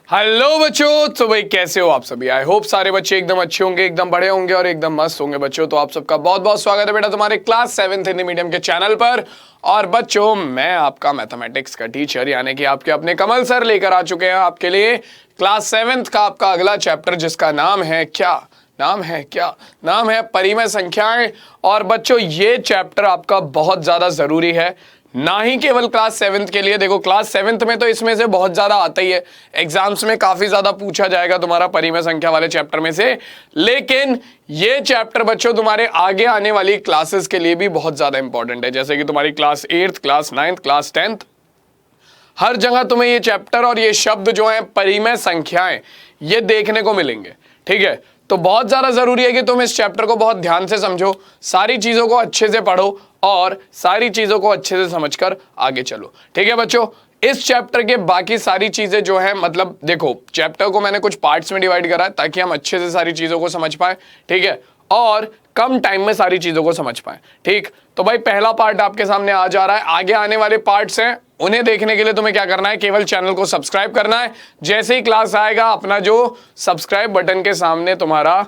Hello बच्चों, तो भाई कैसे हो आप सभी। आई होप सारे बच्चे एकदम अच्छे होंगे, एकदम बड़े होंगे और एकदम मस्त होंगे। बच्चों तो आप सबका बहुत बहुत स्वागत है बेटा तुम्हारे क्लास 7th हिंदी मीडियम के चैनल पर। और बच्चों मैं आपका मैथमेटिक्स का टीचर यानी कि आपके अपने कमल सर लेकर आ चुके हैं आपके लिए क्लास 7th का आपका अगला चैप्टर, जिसका नाम है नाम है परिमेय संख्याएं। और बच्चों ये चैप्टर आपका बहुत ज्यादा जरूरी है, ना ही केवल क्लास 7th के लिए। देखो क्लास 7th में तो इसमें से बहुत ज्यादा आता ही है, एग्जाम्स में काफी ज्यादा पूछा जाएगा तुम्हारा परिमेय संख्या वाले चैप्टर में से। लेकिन ये चैप्टर बच्चों तुम्हारे आगे आने वाली क्लासेस के लिए भी बहुत ज्यादा इंपॉर्टेंट है, जैसे कि तुम्हारी class 8th, class 9th, class 10th, हर जगह तुम्हें ये चैप्टर और ये शब्द जो है परिमेय संख्याएं ये देखने को मिलेंगे। ठीक है, तो बहुत ज्यादा जरूरी है कि तुम इस चैप्टर को बहुत ध्यान से समझो, सारी चीजों को अच्छे से पढ़ो और सारी चीजों को अच्छे से समझकर आगे चलो। ठीक है बच्चों, इस चैप्टर के बाकी सारी चीजें जो है, मतलब देखो चैप्टर को मैंने कुछ पार्ट्स में डिवाइड करा है ताकि हम अच्छे से सारी चीजों को समझ पाए। ठीक है, और कम टाइम में सारी चीजों को समझ पाए। ठीक, तो भाई पहला पार्ट आपके सामने आ जा रहा है। आगे आने वाले पार्ट्स हैं, उन्हें देखने के लिए तुम्हें क्या करना है, केवल चैनल को सब्सक्राइब करना है। जैसे ही क्लास आएगा अपना जो सब्सक्राइब बटन के सामने तुम्हारा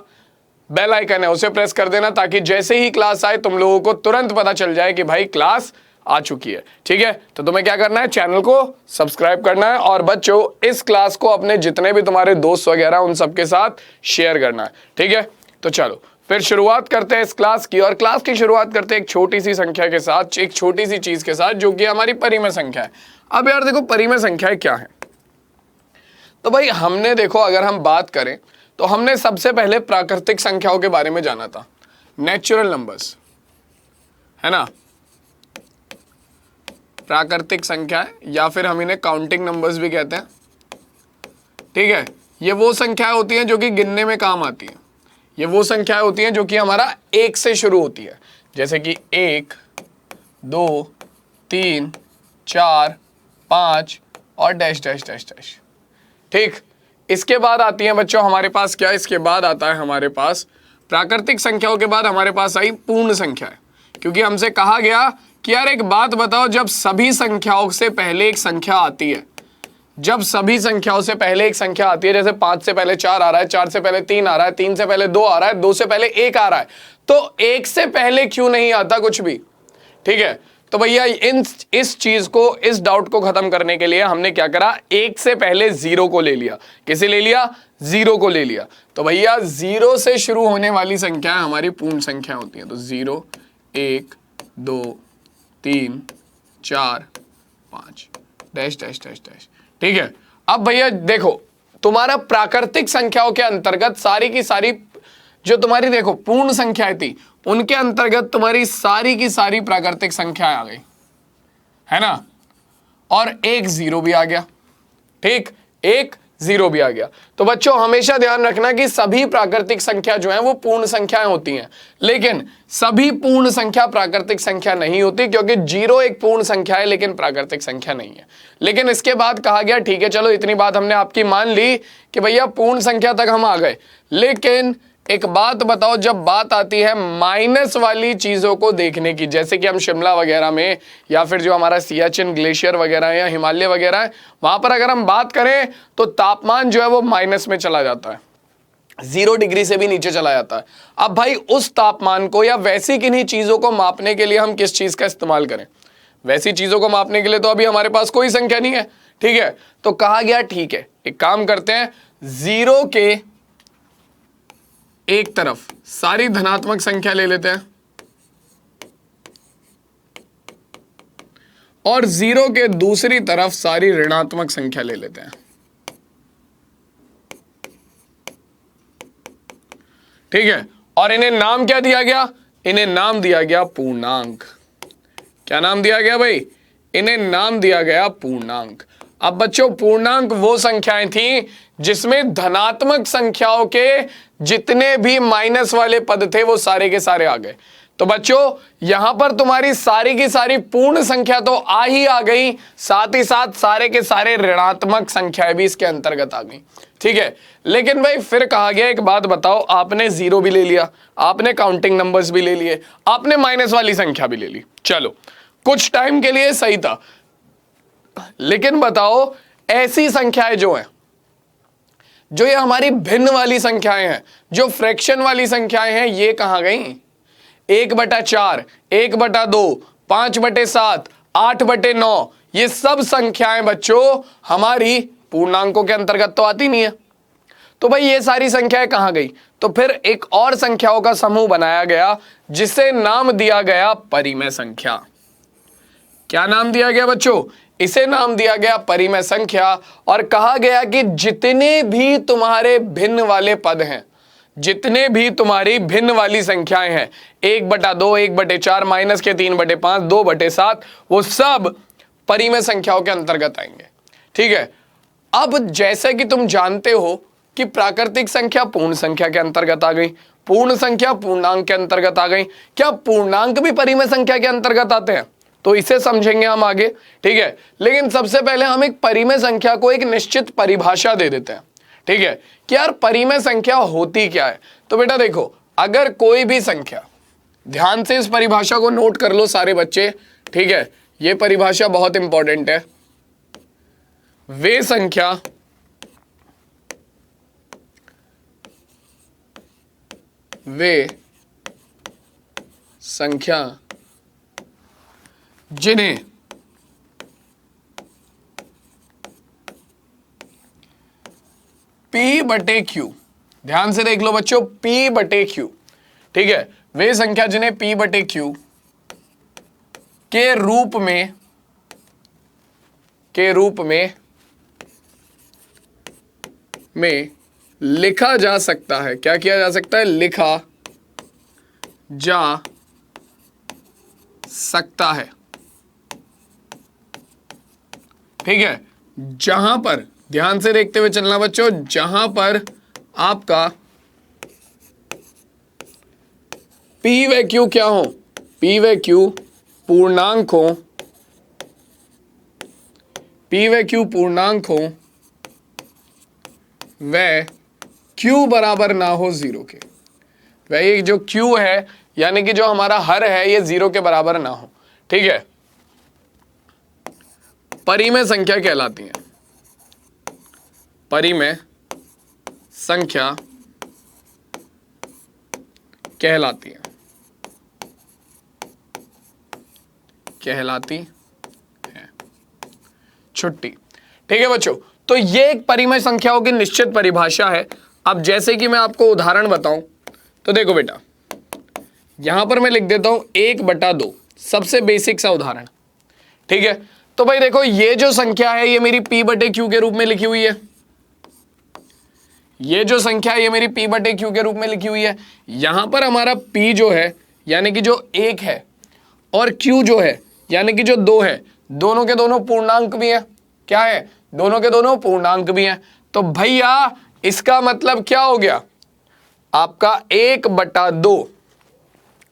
बेल आइकन है उसे प्रेस कर देना, ताकि जैसे ही क्लास आए तुम लोगों को तुरंत पता चल जाए कि भाई क्लास आ चुकी है। ठीक है, तो तुम्हें क्या करना है, चैनल को सब्सक्राइब करना है और बच्चों इस क्लास को अपने जितने भी तुम्हारे दोस्त वगैरह उन सबके साथ शेयर करना है। ठीक है, तो चलो फिर शुरुआत करते हैं इस क्लास की। और क्लास की शुरुआत करते हैं एक छोटी सी संख्या के साथ, एक छोटी सी चीज के साथ, जो कि हमारी परिमेय संख्या है। अब यार देखो परिमेय संख्याएं क्या है, तो भाई हमने देखो अगर हम बात करें तो हमने सबसे पहले प्राकृतिक संख्याओं के बारे में जाना था, नेचुरल नंबर्स, है ना। प्राकृतिक संख्या या फिर हम इन्हें काउंटिंग नंबर्स भी कहते हैं। ठीक है, ये वो संख्याएं होती हैं जो कि गिनने में काम आती हैं। ये वो संख्याएं होती हैं जो कि हमारा 1 से शुरू होती है, जैसे कि 1, 2, 3, 4, 5 और डैश डैश डैश डैश। ठीक, इसके बाद आती है बच्चों हमारे पास क्या, इसके बाद आता है हमारे पास प्राकृतिक संख्याओं के बाद हमारे पास आई पूर्ण संख्या है। क्योंकि हमसे कहा गया कि यार एक बात बताओ, जब सभी संख्याओं से पहले एक संख्या आती है, जब सभी संख्याओं से पहले एक संख्या आती है, जैसे 5 से पहले 4 आ रहा है, 4 से पहले 3 आ रहा है, 3 से पहले 2 आ रहा है, 2 से पहले 1 आ रहा है, तो 1 से पहले क्यों नहीं आता कुछ भी। ठीक है, तो भैया इस चीज को, इस डाउट को खत्म करने के लिए हमने क्या करा, 1 से पहले 0 को ले लिया। किसे ले लिया, 0 को ले लिया। तो भैया 0 से शुरू होने वाली संख्याएं हमारी पूर्ण संख्या होती हैं। तो 0, 1, 2, 3, 4, 5 डैश डैश डैश डैश। ठीक है, अब भैया देखो तुम्हारा प्राकृतिक संख्याओं के अंतर्गत सारी की सारी जो तुम्हारी देखो पूर्ण संख्याएं थी, उनके अंतर्गत तुम्हारी सारी की सारी प्राकृतिक संख्याएं आ गई, है ना। और एक 0 भी आ गया। ठीक, एक 0 भी आ गया। तो बच्चों हमेशा ध्यान रखना कि सभी प्राकृतिक संख्या जो है वो पूर्ण संख्याएं होती हैं, लेकिन सभी पूर्ण संख्या प्राकृतिक संख्या नहीं होती, क्योंकि 0 एक पूर्ण संख्या है लेकिन प्राकृतिक संख्या नहीं है। लेकिन इसके बाद कहा गया ठीक है चलो इतनी बात हमने आपकी मान ली कि भैया पूर्ण संख्या तक हम आ गए, लेकिन एक बात बताओ, जब बात आती है माइनस वाली चीजों को देखने की, जैसे कि हम शिमला वगैरह में या फिर जो हमारा सियाचिन ग्लेशियर वगैरह है या हिमालय वगैरह है, वहां पर अगर हम बात करें तो तापमान जो है वो माइनस में चला जाता है, 0 डिग्री से भी नीचे चला जाता है। अब भाई उस तापमान को या वैसी किन्हीं चीजों को मापने के लिए हम किस चीज का इस्तेमाल करें, वैसी चीजों को मापने के लिए तो अभी हमारे पास कोई संख्या नहीं है। ठीक है, तो कहा गया ठीक है एक काम करते हैं, 0 के एक तरफ सारी धनात्मक संख्या ले लेते हैं और 0 के दूसरी तरफ सारी ऋणात्मक संख्या ले लेते हैं। ठीक है, और इन्हें नाम क्या दिया गया, इन्हें नाम दिया गया पूर्णांक। क्या नाम दिया गया भाई, इन्हें नाम दिया गया पूर्णांक। अब बच्चों पूर्णांक वो संख्याएं थी जिसमें धनात्मक संख्याओं के जितने भी माइनस वाले पद थे वो सारे के सारे आ गए। तो बच्चों यहां पर तुम्हारी सारी की सारी पूर्ण संख्या तो आ ही आ गई, साथ ही साथ सारे के सारे ऋणात्मक संख्याएं भी इसके अंतर्गत आ गई। ठीक है, लेकिन भाई फिर कहा गया एक बात बताओ, आपने 0 भी ले लिया, आपने काउंटिंग नंबर्स भी ले लिए, आपने माइनस वाली संख्या भी ले ली, चलो कुछ टाइम के लिए सही था, लेकिन बताओ ऐसी संख्याएं जो हैं जो ये हमारी भिन्न वाली संख्याएं हैं, जो फ्रैक्शन वाली संख्याएं हैं, ये कहां गई? 1/4, 1/2, 5/7, 8/9, ये सब संख्याएं बच्चों हमारी पूर्णांकों के अंतर्गत तो आती नहीं है। तो भाई ये सारी संख्याएं कहां गई? तो फिर एक और संख्याओं का समूह बनाया गया जिसे नाम दिया गया परिमेय संख्या। क्या नाम दिया गया बच्चों? इसे नाम दिया गया परिमेय संख्या। और कहा गया कि जितने भी तुम्हारे भिन्न वाले पद हैं, जितने भी तुम्हारी भिन्न वाली संख्याएं हैं, 1/2, 1/4, -3/5, 2/7, वो सब परिमेय संख्याओं के अंतर्गत आएंगे। ठीक है। अब जैसे कि तुम जानते हो कि प्राकृतिक संख्या पूर्ण संख्या के अंतर्गत आ गई, पूर्ण संख्या पूर्णांक के अंतर्गत आ गई, क्या पूर्णांक भी परिमेय संख्या के अंतर्गत आते हैं? तो इसे समझेंगे हम आगे। ठीक है। लेकिन सबसे पहले हम एक परिमेय संख्या को एक निश्चित परिभाषा दे देते हैं। ठीक है, कि यार परिमेय संख्या होती क्या है। तो बेटा देखो, अगर कोई भी संख्या, ध्यान से इस परिभाषा को नोट कर लो सारे बच्चे। ठीक है, यह परिभाषा बहुत इंपॉर्टेंट है। वे संख्या जिन्हें P/Q, ध्यान से देख लो बच्चों, P/Q। ठीक है, वे संख्या जिन्हें P/Q के रूप में लिखा जा सकता है। क्या किया जा सकता है? लिखा जा सकता है। ठीक है, जहां पर, ध्यान से देखते हुए चलना बच्चों, जहां पर आपका P व Q क्या हो? P व Q पूर्णांक हो, P व Q पूर्णांक हो, वह Q बराबर ना हो 0 के। वह ये जो Q है, यानी कि जो हमारा हर है, ये 0 के बराबर ना हो। ठीक है, परिमेय संख्या कहलाती है। परिमेय संख्या कहलाती है। छुट्टी। ठीक है बच्चों, तो ये एक परिमेय संख्याओं की निश्चित परिभाषा है। अब जैसे कि मैं आपको उदाहरण बताऊं, तो देखो बेटा, यहां पर मैं लिख देता हूं 1/2, सबसे बेसिक सा उदाहरण। ठीक है, तो भाई देखो, ये जो संख्या है ये मेरी P/Q के रूप में लिखी हुई है। ये जो संख्या है ये मेरी P/Q के रूप में लिखी हुई है। यहां पर हमारा P जो है, यानी कि जो 1 है, और Q जो है, यानी कि जो 2 है, दोनों के दोनों पूर्णांक भी हैं। क्या है? दोनों के दोनों पूर्णांक भी हैं। तो भैया इसका मतलब क्या हो गया? आपका 1/2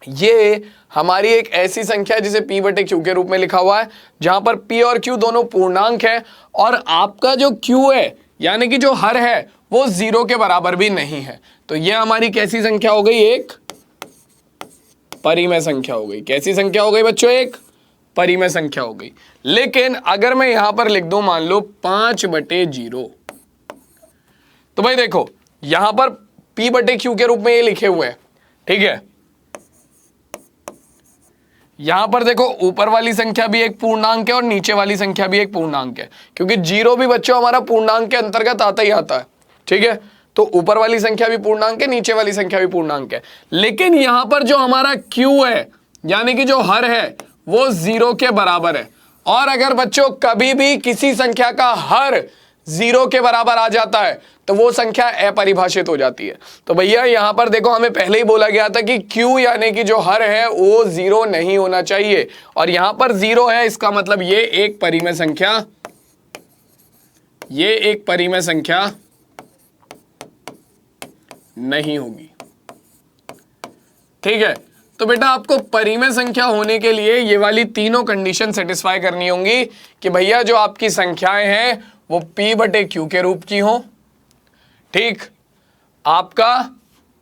ये हमारी एक ऐसी संख्या है जिसे P/Q के रूप में लिखा हुआ है, जहां पर P और Q दोनों पूर्णांक है, और आपका जो Q है, यानी कि जो हर है, वो 0 के बराबर भी नहीं है। तो ये हमारी कैसी संख्या हो गई? एक परिमेय संख्या हो गई। कैसी संख्या हो गई बच्चों? एक परिमेय संख्या हो गई। लेकिन अगर मैं यहां पर लिख दूं, मान लो 5/0, तो भाई देखो, यहां पर P/Q के रूप में ये लिखे हुए हैं। ठीक है, यहां पर देखो, ऊपर वाली संख्या भी एक पूर्णांक है और नीचे वाली संख्या भी एक पूर्णांक है, क्योंकि 0 भी बच्चों हमारा पूर्णांक के अंतर्गत आता ही आता है। ठीक है, तो ऊपर वाली संख्या भी पूर्णांक है, नीचे वाली संख्या भी पूर्णांक है। लेकिन यहां पर जो हमारा Q है, यानी कि जो हर है, वो 0 के बराबर है। और अगर बच्चों कभी भी किसी संख्या का हर 0 के बराबर आ जाता है, तो वो संख्या अपरिभाषित हो जाती है। तो भैया यहां पर देखो, हमें पहले ही बोला गया था कि Q यानी कि जो हर है वो 0 नहीं होना चाहिए, और यहां पर 0 है, इसका मतलब ये एक परिमेय संख्या नहीं होगी। ठीक है, तो बेटा आपको परिमेय संख्या होने के लिए ये वाली तीनों कंडीशन सेटिस्फाई करनी होंगी कि भैया जो आपकी संख्याएं हैं वो P/Q के रूप की हो। ठीक, आपका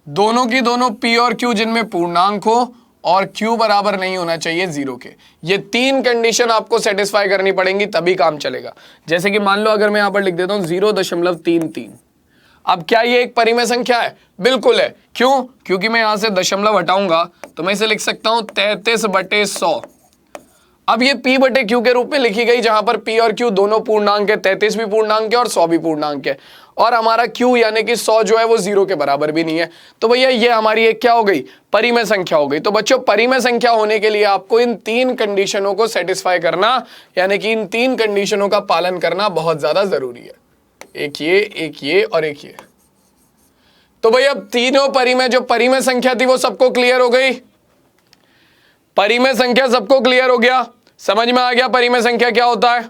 दोनों की दोनों P और Q जिनमें पूर्णांक हो, और Q बराबर नहीं होना चाहिए 0 के। ये 3 कंडीशन आपको सेटिस्फाई करनी पड़ेंगी, तभी काम चलेगा। जैसे कि मान लो, अगर मैं यहां पर लिख देता हूं 0.33, अब क्या ये एक परिमेय संख्या है? बिल्कुल है। क्यों? क्योंकि मैं यहां से दशमलव हटाऊंगा तो मैं इसे लिख सकता हूं 33/100। अब ये P बटे Q के रूप में लिखी गई, जहां पर P और Q दोनों पूर्णांक है, 33 भी पूर्णांक है और 100 भी पूर्णांक है, और हमारा Q यानी कि 100 जो है वो 0 के बराबर भी नहीं है। तो भैया ये हमारी एक क्या हो गई? परिमेय संख्या हो गई। तो बच्चों परिमेय संख्या होने के लिए आपको इन 3 कंडीशनों को सेटिस्फाई करना, यानी कि इन 3 कंडीशनों का पालन करना बहुत ज्यादा जरूरी है। एक ये और एक ये। तो भैया तीनों परिमेय, जो परिमेय संख्या थी वो सबको क्लियर हो गई। परिमेय संख्या सबको क्लियर हो गया, समझ में आ गया परिमेय संख्या क्या होता है?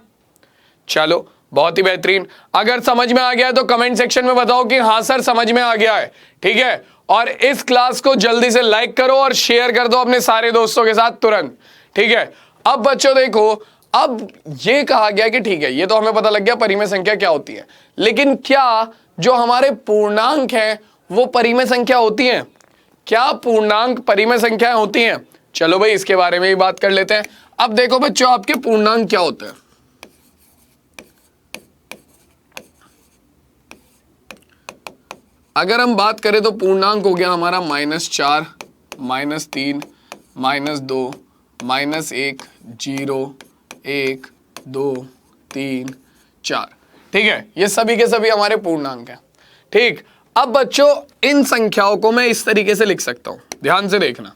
चलो बहुत ही बेहतरीन। अगर समझ में आ गया है तो कमेंट सेक्शन में बताओ कि हाँ सर समझ में आ गया है। ठीक है, और इस क्लास को जल्दी से लाइक करो और शेयर कर दो अपने सारे दोस्तों के साथ तुरंत। ठीक है, अब बच्चों देखो, अब ये कहा गया कि ठीक है ये तो हमें पता लग गया परिमेय संख्या क्या होती है, लेकिन क्या जो हमारे पूर्णांक हैं वो परिमेय संख्या होती हैं? क्या पूर्णांक परिमेय संख्याएं होती हैं? चलो भाई इसके बारे में भी बात कर लेते हैं। अब देखो बच्चों, आपके पूर्णांक क्या होते हैं? अगर हम बात करें तो पूर्णांक हो गया हमारा -4, -3, -2, -1, 0, 1, 2, 3, 4। ठीक है, ये सभी के सभी हमारे पूर्णांक हैं। ठीक, अब बच्चों इन संख्याओं को मैं इस तरीके से लिख सकता हूं, ध्यान से देखना।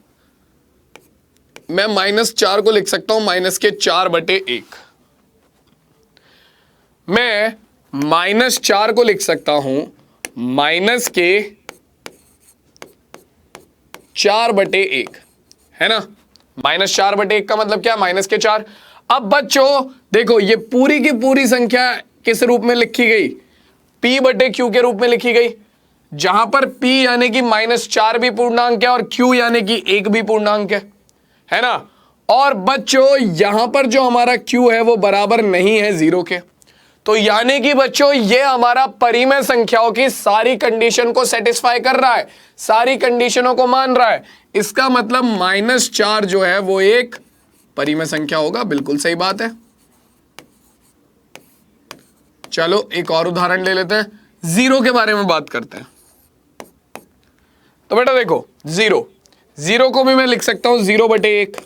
मैं -4 को लिख सकता हूं -4/1। मैं -4 को लिख सकता हूं -4/1, है ना? -4/1 का मतलब क्या? -4। अब बच्चों देखो, ये पूरी की पूरी संख्या किस रूप में लिखी गई? P बटे Q के रूप में लिखी गई, जहां पर P यानी कि -4 भी पूर्णांक है और Q यानी कि 1 भी पूर्णांक है ना? और बच्चों यहां पर जो हमारा Q है वो बराबर नहीं है 0 के। तो यानी कि बच्चों ये हमारा परिमेय संख्याओं की सारी कंडीशन को सेटिस्फाई कर रहा है, सारी कंडीशनों को मान रहा है। इसका मतलब -4 जो है वो एक परिमेय संख्या होगा। बिल्कुल सही बात है। चलो एक और उदाहरण ले लेते हैं, 0 के बारे में बात करते हैं। तो बेटा देखो 0 को भी मैं लिख सकता हूं 0/1।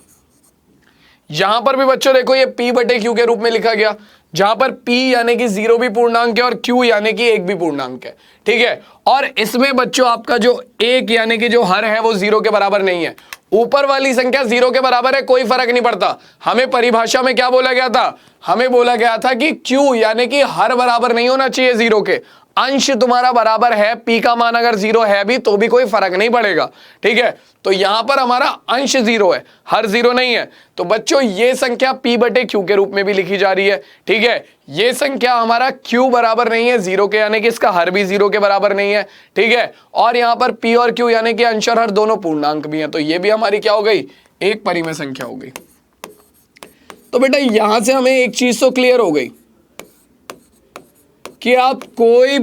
यहां पर भी बच्चों देखो ये P बटे Q के रूप में लिखा गया, जहां पर P यानी कि 0 भी पूर्णांक है और Q यानी कि 1 भी पूर्णांक है। ठीक है, और इसमें बच्चों आपका जो 1 यानी कि जो हर है वो 0 के बराबर नहीं है। ऊपर वाली संख्या 0 के बराबर है, कोई फर्क नहीं पड़ता। हमें परिभाषा में क्या बोला गया था? हमें बोला गया था कि Q यानी कि हर बराबर नहीं होना चाहिए 0 के, अंश तुम्हारा बराबर है। P का मान अगर 0 है भी तो भी कोई फर्क नहीं पड़ेगा। ठीक है, तो यहां पर हमारा अंश 0 है, हर 0 नहीं है। तो बच्चों ये संख्या P बटे Q के रूप में भी लिखी जा रही है। ठीक है, ये संख्या हमारा Q बराबर नहीं है 0 के, यानी कि इसका हर भी 0 के बराबर नहीं है। ठीक है, और यहां पर P और Q यानी कि अंश और हर दोनों पूर्णांक भी हैं, तो ये भी हमारी क्या हो गई? एक परिमेय संख्या हो गई। तो बेटा यहां से हमें एक चीज तो क्लियर हो गई कि आप कोई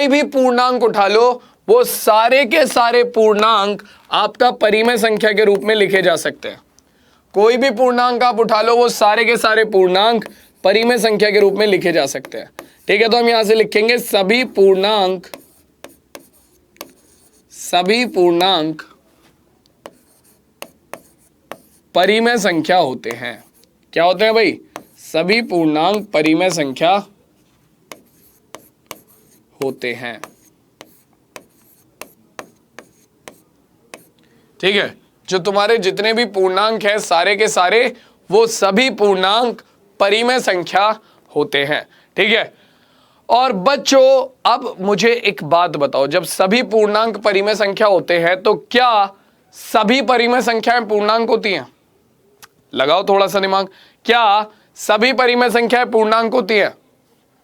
भी पूर्णांक उठा लो, वो सारे के सारे पूर्णांक आपका परिमेय संख्या के रूप में लिखे जा सकते हैं। कोई भी पूर्णांक आप उठा लो, वो सारे के saरे पूर्णांक परिमेय संख्या के रूप में लिखे जा सकते हैं। ठीक है, तो हम यहां से लिखेंगे सभी पूर्णांक परिमेय संख्या होते हैं। क्या होते हैं भाई? सभी पूर्णांक परिमेय संख्या होते हैं। ठीक है, जो तुम्हारे जितने भी पूर्णांक हैं सारे के सारे वो सभी पूर्णांक परिमेय संख्या होते हैं। ठीक है, और बच्चों अब मुझे एक बात बताओ, जब सभी पूर्णांक परिमेय संख्या होते हैं तो क्या सभी परिमेय संख्याएं पूर्णांक होती हैं? लगाओ थोड़ा सा दिमाग, क्या सभी परिमेय संख्याएं पूर्णांक होती हैं?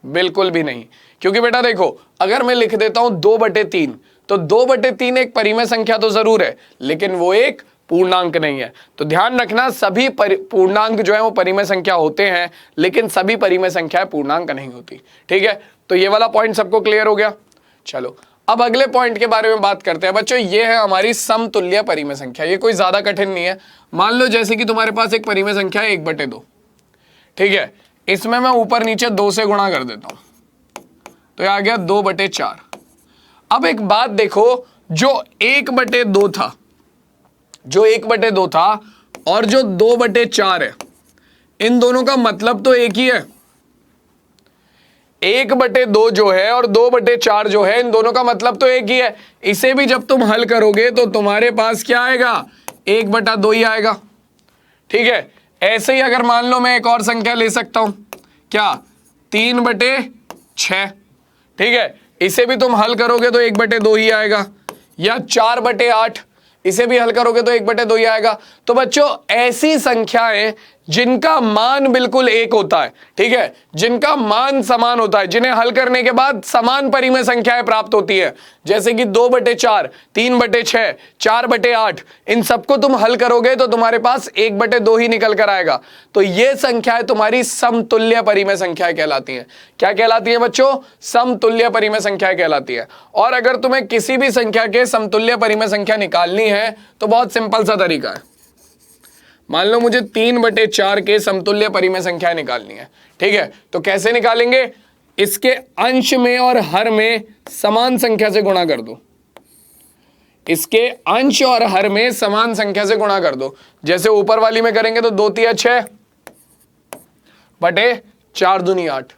बिल्कुल भी नहीं। क्योंकि बेटा देखो, अगर मैं लिख देता हूं 2/3 तो 2/3 एक परिमेय संख्या तो जरूर है, लेकिन वो एक पूर्णांक नहीं है। तो ध्यान रखना, सभी पूर्णांक जो है वो परिमेय संख्या होते हैं, लेकिन सभी परिमेय संख्याएं पूर्णांक नहीं होती। ठीक है, तो ये वाला पॉइंट सबको क्लियर हो गया। चलो अब अगले पॉइंट के बारे में बात करते हैं। बच्चों ये है हमारी समतुल्य परिमेय संख्या। ये कोई ज्यादा कठिन नहीं है। मान लो जैसे कि तुम्हारे पास एक परिमेय संख्या है 1/2। ठीक है, इसमें मैं ऊपर नीचे 2 से गुणा कर देता हूं। तो ये आ गया 2/4। अब एक बात देखो, जो 1/2 था, जो 1/2 था और जो 2/4 है, इन दोनों का मतलब तो एक ही है। 1/2 जो है और 2/4 जो है, इन दोनों का मतलब तो एक ही है। इसे भी जब तुम हल करोगे तो तुम्हारे पास क्या आएगा, 1/2 ही आएगा। ठीक है, ऐसे ही अगर मान लो मैं एक और संख्या ले सकता हूं, क्या, 3/6। ठीक है, इसे भी तुम हल करोगे तो 1/2 ही आएगा। या 4/8, इसे भी हल करोगे तो 1/2 ही आएगा। तो बच्चों, ऐसी संख्याएं जिनका मान बिल्कुल एक होता है, ठीक है, जिनका मान समान होता है, जिन्हें हल करने के बाद समान परिमेय संख्याएं प्राप्त होती है, जैसे कि 2/4, 3/6, 4/8, इन सबको तुम हल करोगे तो तुम्हारे पास 1/2 ही निकल कर आएगा। तो ये संख्याएं तुम्हारी समतुल्य परिमेय संख्याएं कहलाती हैं। क्या कहलाती हैं बच्चों, समतुल्य परिमेय संख्याएं कहलाती है। और अगर तुम्हें किसी भी संख्या के समतुल्य परिमेय संख्या निकालनी है तो बहुत सिंपल सा तरीका है। मान लो मुझे 3/4 के समतुल्य परिमेय संख्या निकालनी है, ठीक है, तो कैसे निकालेंगे, इसके अंश में और हर में समान संख्या से गुणा कर दो। इसके अंश और हर में समान संख्या से गुणा कर दो। जैसे ऊपर वाली में करेंगे तो 2 तिया 6 बटे 4 दूनी 8।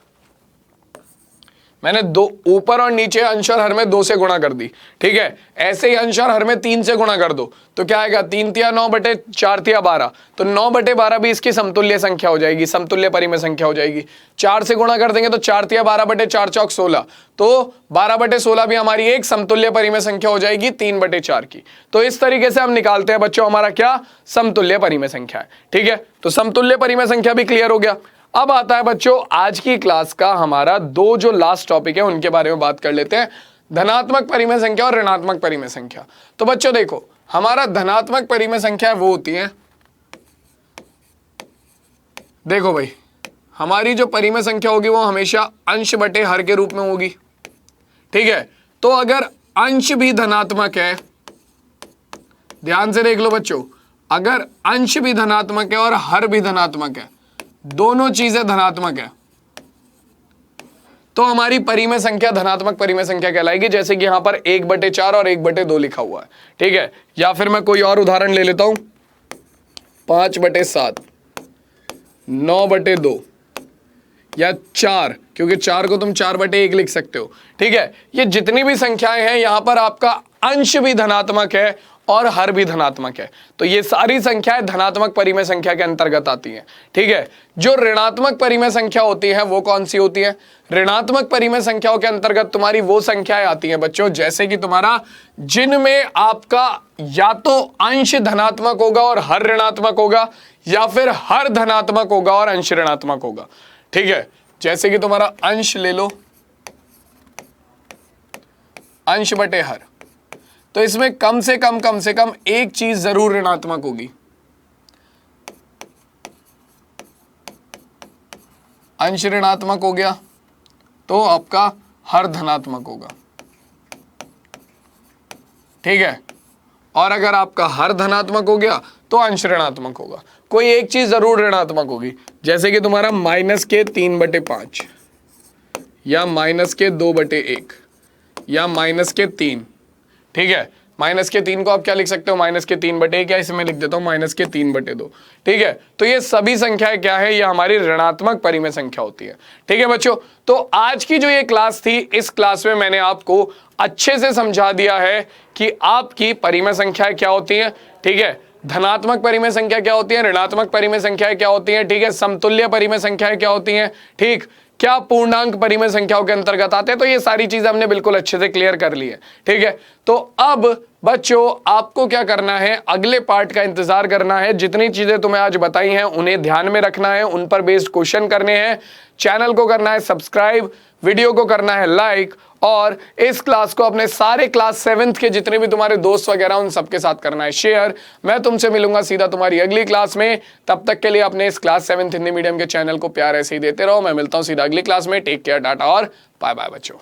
मैंने दो ऊपर और नीचे अंश और हर में 2 से गुणा कर दी। ठीक है, ऐसे ही अंश और हर में 3 से गुणा कर दो तो क्या आएगा, 3 तिया 9 बटे 4 तिया 12। तो 9/12 भी इसकी समतुल्य संख्या हो जाएगी, समतुल्य परिमेय संख्या हो जाएगी। 4 से गुणा कर देंगे तो 4 तिया 12 बटे 4 चौक 16। तो 12/16 भी हमारी एक समतुल्य परिमेय संख्या हो जाएगी 3/4 की। तो इस तरीके से हम निकालते हैं बच्चों हमारा क्या, समतुल्य परिमेय संख्या है। ठीक है, तो समतुल्य परिमेय संख्या भी क्लियर हो गया। अब आता है बच्चों आज की क्लास का हमारा 2 जो लास्ट टॉपिक है उनके बारे में बात कर लेते हैं, धनात्मक परिमेय संख्या और ऋणात्मक परिमेय संख्या। तो बच्चों देखो, हमारा धनात्मक परिमेय संख्या वो होती है, देखो भाई, हमारी जो परिमेय संख्या होगी वो हमेशा अंश बटे हर के रूप में होगी। ठीक है, तो अगर अंश भी धनात्मक है, ध्यान से देख लो बच्चों, अगर अंश भी धनात्मक है और हर भी धनात्मक है, दोनों चीजें धनात्मक है, तो हमारी परिमेय संख्या धनात्मक परिमेय संख्या कहलाएगी। जैसे कि यहां पर 1/4 और 1/2 लिखा हुआ है। ठीक है, या फिर मैं कोई और उदाहरण ले लेता हूं, 5/7, 9/2 या 4, क्योंकि 4 को तुम 4/1 लिख सकते हो। ठीक है, ये जितनी भी संख्याएं हैं यहां पर आपका अंश भी धनात्मक है और हर भी धनात्मक है, तो ये सारी संख्याएं धनात्मक परिमेय संख्या के अंतर्गत आती हैं। ठीक है, जो ऋणात्मक परिमेय संख्या होती है वो कौन सी होती है, ऋणात्मक परिमेय संख्याओं के अंतर्गत तुम्हारी वो संख्याएं आती हैं बच्चों, जैसे कि तुम्हारा जिनमें आपका या तो अंश धनात्मक होगा और हर ऋणात्मक होगा, या फिर हर धनात्मक होगा और अंश ऋणात्मक होगा। ठीक है, जैसे कि तुम्हारा अंश ले लो, अंश बटे हर, तो इसमें कम से कम एक चीज जरूर ऋणात्मक होगी, अंश ऋणात्मक हो गया तो आपका हर धनात्मक होगा। ठीक है, और अगर आपका हर धनात्मक हो गया तो अंश ऋणात्मक होगा। कोई एक चीज जरूर ऋणात्मक होगी, जैसे कि तुम्हारा -3/5 या -2/1 या -3। ठीक है, -3 को आप क्या लिख सकते हो, -3/1, या इसमें लिख देता हूं -3/2। ठीक है, तो ये सभी संख्याएं क्या है, ये हमारी ऋणात्मक परिमेय संख्या होती है। ठीक है बच्चों, तो आज की जो ये क्लास थी, इस क्लास में मैंने आपको अच्छे से समझा दिया है कि आपकी परिमेय संख्याएं क्या होती हैं। ठीक है, धनात्मक परिमेय संख्या क्या होती है, ऋणात्मक परिमेय संख्याएं क्या होती हैं। ठीक है, समतुल्य परिमेय संख्याएं क्या होती हैं, ठीक, क्या पूर्णांक परिमेय संख्याओं के अंतर्गत आते हैं। तो ये सारी चीजें हमने बिल्कुल अच्छे से क्लियर कर ली है। ठीक है, तो अब बच्चों आपको क्या करना है, अगले पार्ट का इंतजार करना है। जितनी चीजें तुम्हें आज बताई हैं उन्हें ध्यान में रखना है, उन पर बेस्ड क्वेश्चन करने हैं। चैनल को करना है सब्सक्राइब, वीडियो को करना है लाइक, और इस क्लास को अपने सारे क्लास 7th के जितने भी तुम्हारे दोस्त वगैरह उन सबके साथ करना है शेयर। मैं तुमसे मिलूंगा सीधा तुम्हारी अगली क्लास में। तब तक के लिए अपने इस क्लास 7th हिंदी मीडियम के चैनल को प्यार ऐसे ही देते रहो। मैं मिलता हूं सीधा अगली क्लास में। टेक केयर, टाटा और बाय बाय बच्चों।